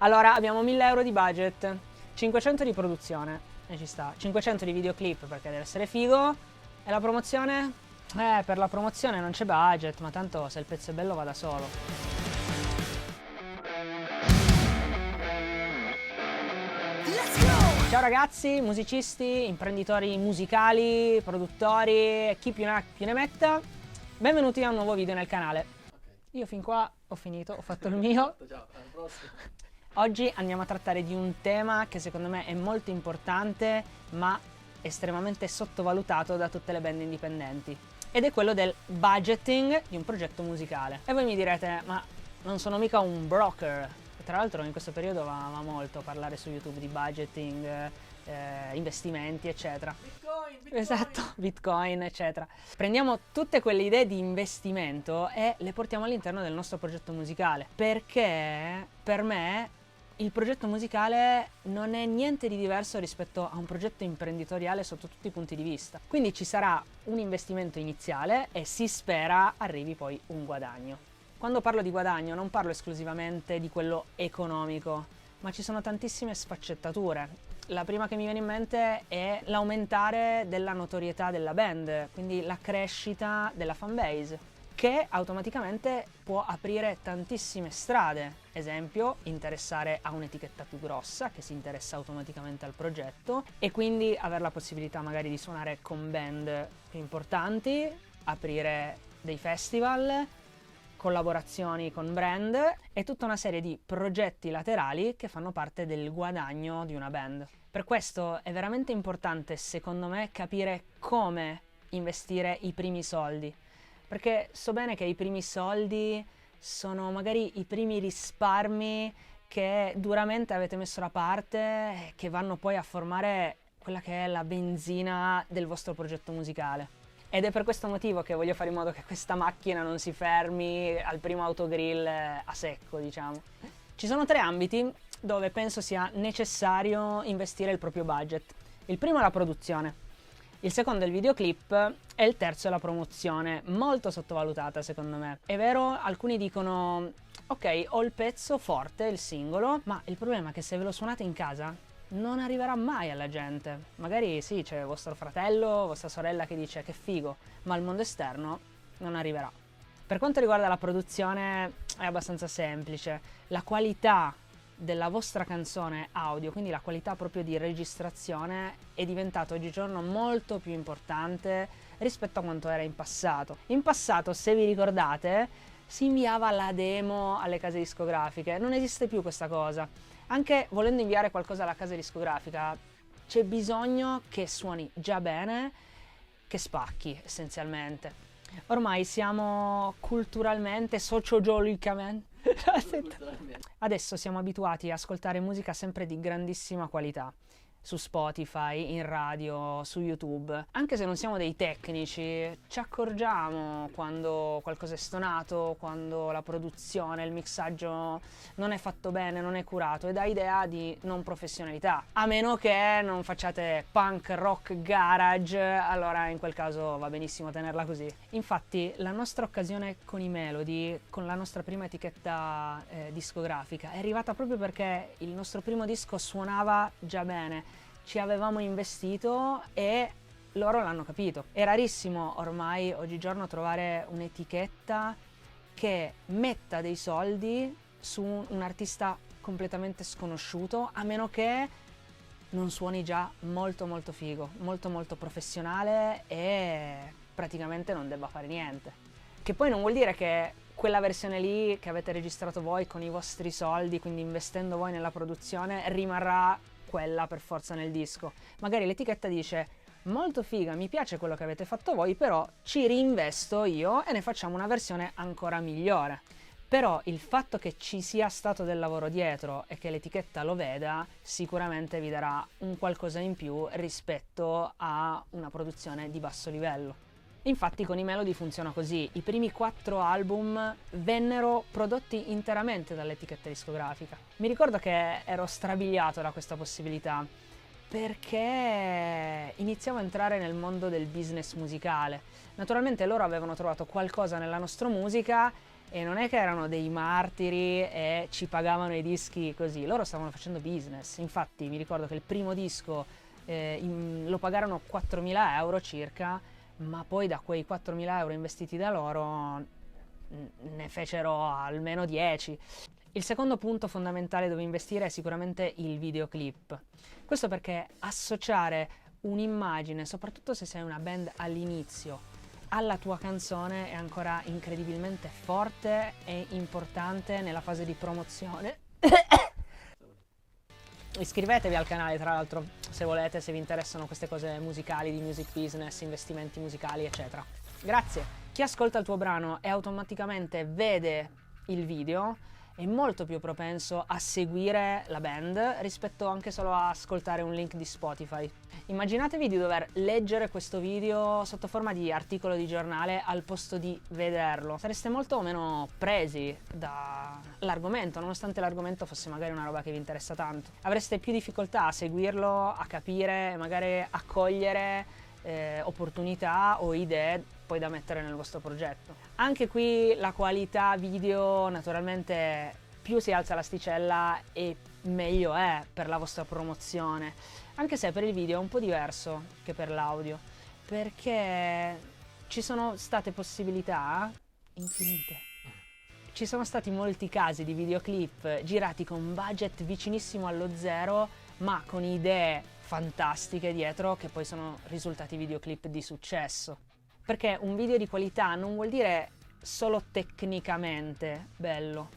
Allora, abbiamo 1000 euro di budget, 500 di produzione, e ci sta, 500 di videoclip perché deve essere figo, e la promozione? Per la promozione non c'è budget, ma tanto se il pezzo è bello va da solo. Ciao ragazzi, musicisti, imprenditori musicali, produttori, chi più ne ha più ne metta. Benvenuti a un nuovo video nel canale. Io fin qua ho finito, ho fatto il mio. Ciao, alla prossima. Oggi andiamo a trattare di un tema che secondo me è molto importante, ma estremamente sottovalutato da tutte le band indipendenti. Ed è quello del budgeting di un progetto musicale. E voi mi direte, ma non sono mica un broker. Tra l'altro in questo periodo va molto parlare su YouTube di budgeting, investimenti, eccetera. Bitcoin. Esatto, Bitcoin, eccetera. Prendiamo tutte quelle idee di investimento e le portiamo all'interno del nostro progetto musicale. Perché per me il progetto musicale non è niente di diverso rispetto a un progetto imprenditoriale sotto tutti i punti di vista. Quindi ci sarà un investimento iniziale e si spera arrivi poi un guadagno. Quando parlo di guadagno non parlo esclusivamente di quello economico, ma ci sono tantissime sfaccettature. La prima che mi viene in mente è l'aumentare della notorietà della band, quindi la crescita della fanbase, che automaticamente può aprire tantissime strade. Esempio, interessare a un'etichetta più grossa che si interessa automaticamente al progetto e quindi avere la possibilità magari di suonare con band più importanti, aprire dei festival, collaborazioni con brand e tutta una serie di progetti laterali che fanno parte del guadagno di una band. Per questo è veramente importante, secondo me, capire come investire i primi soldi, perché so bene che i primi soldi sono magari i primi risparmi che duramente avete messo da parte e che vanno poi a formare quella che è la benzina del vostro progetto musicale. Ed è per questo motivo che voglio fare in modo che questa macchina non si fermi al primo autogrill a secco, diciamo. Ci sono 3 ambiti dove penso sia necessario investire il proprio budget. Il primo è la produzione, il secondo è il videoclip e il terzo è la promozione, molto sottovalutata secondo me. È vero, alcuni dicono ok, ho il pezzo forte, il singolo, ma il problema è che se ve lo suonate in casa non arriverà mai alla gente. Magari sì, c'è vostro fratello, vostra sorella che dice che figo, ma al mondo esterno non arriverà. Per quanto riguarda la produzione è abbastanza semplice. La qualità della vostra canzone audio, quindi la qualità proprio di registrazione, è diventata oggigiorno molto più importante rispetto a quanto era in passato. In passato, se vi ricordate, si inviava la demo alle case discografiche. Non esiste più questa cosa. Anche volendo inviare qualcosa alla casa discografica, c'è bisogno che suoni già bene, che spacchi essenzialmente. Ormai siamo culturalmente, sociologicamente, adesso siamo abituati a ascoltare musica sempre di grandissima qualità. Su Spotify, in radio, su YouTube. Anche se non siamo dei tecnici, ci accorgiamo quando qualcosa è stonato, quando la produzione, il mixaggio non è fatto bene, non è curato e dà idea di non professionalità. A meno che non facciate punk, rock, garage, allora in quel caso va benissimo tenerla così. Infatti la nostra occasione con i Melody, con la nostra prima etichetta discografica, è arrivata proprio perché il nostro primo disco suonava già bene. Ci avevamo investito e loro l'hanno capito. È rarissimo ormai oggigiorno trovare un'etichetta che metta dei soldi su un artista completamente sconosciuto, a meno che non suoni già molto molto figo, molto molto professionale e praticamente non debba fare niente. Che poi non vuol dire che quella versione lì che avete registrato voi con i vostri soldi, quindi investendo voi nella produzione, rimarrà quella per forza nel disco. Magari l'etichetta dice molto figa, mi piace quello che avete fatto voi, però ci reinvesto io e ne facciamo una versione ancora migliore. Però il fatto che ci sia stato del lavoro dietro e che l'etichetta lo veda sicuramente vi darà un qualcosa in più rispetto a una produzione di basso livello. Infatti con i Melody funziona così, i primi 4 album vennero prodotti interamente dall'etichetta discografica. Mi ricordo che ero strabiliato da questa possibilità, perché iniziavo a entrare nel mondo del business musicale. Naturalmente loro avevano trovato qualcosa nella nostra musica e non è che erano dei martiri e ci pagavano i dischi così, loro stavano facendo business. Infatti mi ricordo che il primo disco lo pagarono 4.000 euro circa, ma poi da quei 4.000 euro investiti da loro ne fecero almeno 10. Il secondo punto fondamentale dove investire è sicuramente il videoclip. Questo perché associare un'immagine, soprattutto se sei una band all'inizio, alla tua canzone è ancora incredibilmente forte e importante nella fase di promozione. Iscrivetevi al canale, tra l'altro, se volete, se vi interessano queste cose musicali, di music business, investimenti musicali, eccetera. Grazie. Chi ascolta il tuo brano e automaticamente vede il video è molto più propenso a seguire la band rispetto anche solo a ascoltare un link di Spotify. Immaginatevi di dover leggere questo video sotto forma di articolo di giornale al posto di vederlo. Sareste molto meno presi dall'argomento, nonostante l'argomento fosse magari una roba che vi interessa tanto. Avreste più difficoltà a seguirlo, a capire, magari a cogliere opportunità o idee poi da mettere nel vostro progetto. Anche qui la qualità video, naturalmente, più si alza l'asticella e meglio è per la vostra promozione, anche se per il video è un po' diverso che per l'audio, perché ci sono state possibilità infinite. Ci sono stati molti casi di videoclip girati con budget vicinissimo allo zero, ma con idee fantastiche dietro che poi sono risultati videoclip di successo. Perché un video di qualità non vuol dire solo tecnicamente bello,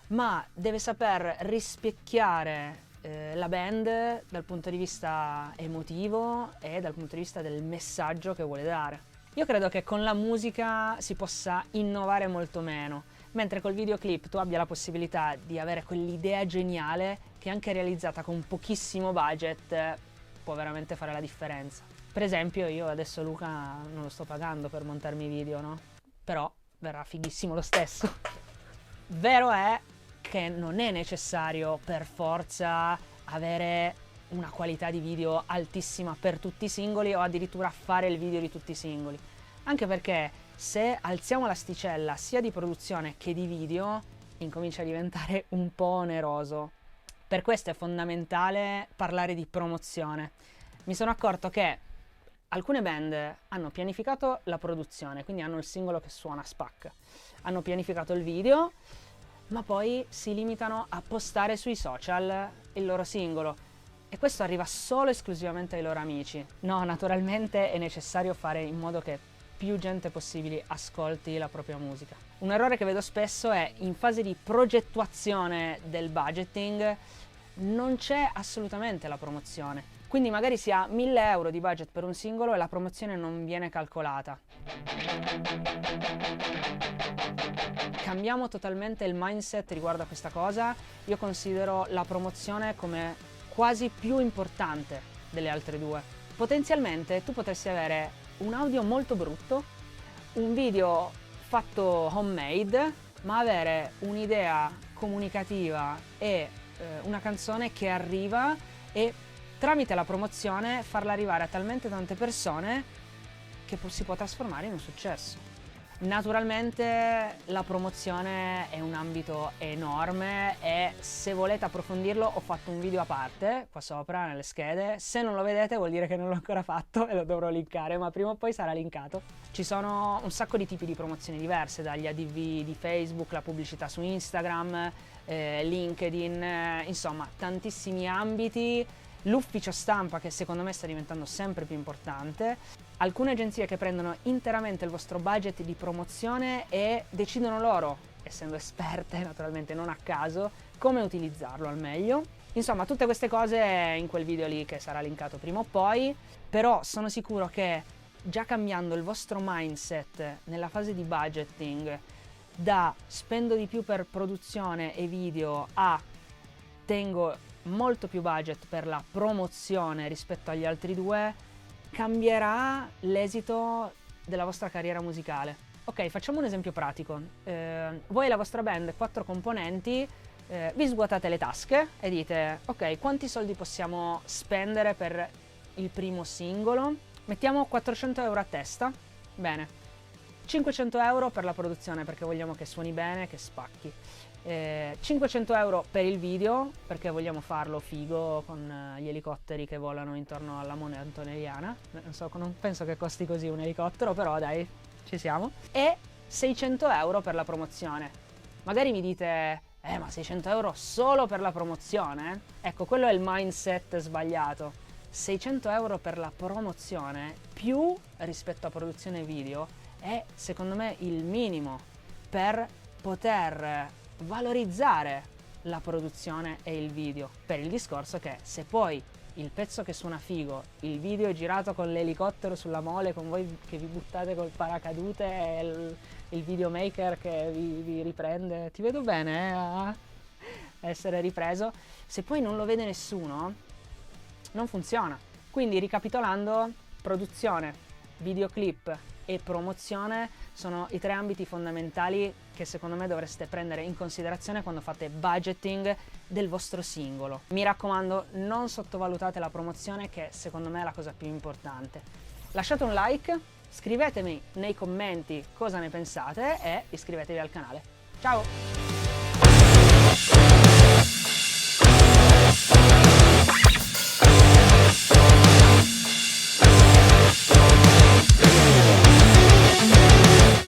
ma deve saper rispecchiare la band dal punto di vista emotivo e dal punto di vista del messaggio che vuole dare. Io credo che con la musica si possa innovare molto meno, mentre col videoclip tu abbia la possibilità di avere quell'idea geniale che anche realizzata con pochissimo budget può veramente fare la differenza. Per esempio io adesso Luca non lo sto pagando per montarmi video, no? Però verrà fighissimo lo stesso. Vero è che non è necessario per forza avere una qualità di video altissima per tutti i singoli o addirittura fare il video di tutti i singoli. Anche perché se alziamo l'asticella sia di produzione che di video incomincia a diventare un po' oneroso. Per questo è fondamentale parlare di promozione. Mi sono accorto che alcune band hanno pianificato la produzione, quindi hanno il singolo che suona a spacca, hanno pianificato il video, ma poi si limitano a postare sui social il loro singolo e questo arriva solo esclusivamente ai loro amici. No, naturalmente è necessario fare in modo che più gente possibile ascolti la propria musica. Un errore che vedo spesso è in fase di progettuazione del budgeting non c'è assolutamente la promozione. Quindi magari si ha 1.000 euro di budget per un singolo e la promozione non viene calcolata. Cambiamo totalmente il mindset riguardo a questa cosa. Io considero la promozione come quasi più importante delle altre due. Potenzialmente tu potresti avere un audio molto brutto, un video fatto homemade, ma avere un'idea comunicativa e una canzone che arriva e tramite la promozione farla arrivare a talmente tante persone che si può trasformare in un successo. Naturalmente la promozione è un ambito enorme e se volete approfondirlo ho fatto un video a parte qua sopra nelle schede. Se non lo vedete vuol dire che non l'ho ancora fatto e lo dovrò linkare, ma prima o poi sarà linkato. Ci sono un sacco di tipi di promozioni diverse, dagli ADV di Facebook, la pubblicità su Instagram, LinkedIn, insomma tantissimi ambiti. L'ufficio stampa che secondo me sta diventando sempre più importante, alcune agenzie che prendono interamente il vostro budget di promozione e decidono loro, essendo esperte naturalmente non a caso, come utilizzarlo al meglio. Insomma tutte queste cose in quel video lì che sarà linkato prima o poi, però sono sicuro che già cambiando il vostro mindset nella fase di budgeting da spendo di più per produzione e video a tengo molto più budget per la promozione rispetto agli altri due, cambierà l'esito della vostra carriera musicale. Ok, facciamo un esempio pratico. Voi e la vostra band, 4 componenti, vi svuotate le tasche e dite ok, quanti soldi possiamo spendere per il primo singolo? Mettiamo 400 euro a testa. Bene, 500 euro per la produzione perché vogliamo che suoni bene, che spacchi. 500 euro per il video perché vogliamo farlo figo con gli elicotteri che volano intorno alla Mona Antonelliana. Non penso che costi così un elicottero, però dai, ci siamo. E 600 euro per la promozione. Magari mi dite, ma 600 euro solo per la promozione? Ecco, quello è il mindset sbagliato. 600 euro per la promozione più rispetto a produzione video è secondo me il minimo per poter valorizzare la produzione e il video, per il discorso che se poi il pezzo che suona figo, il video è girato con l'elicottero sulla mole, con voi che vi buttate col paracadute e il videomaker che vi riprende, ti vedo bene a essere ripreso, se poi non lo vede nessuno non funziona. Quindi ricapitolando, produzione, videoclip e promozione sono i 3 ambiti fondamentali che secondo me dovreste prendere in considerazione quando fate budgeting del vostro singolo. Mi raccomando, non sottovalutate la promozione, che secondo me è la cosa più importante. Lasciate un like, scrivetemi nei commenti cosa ne pensate e iscrivetevi al canale. Ciao!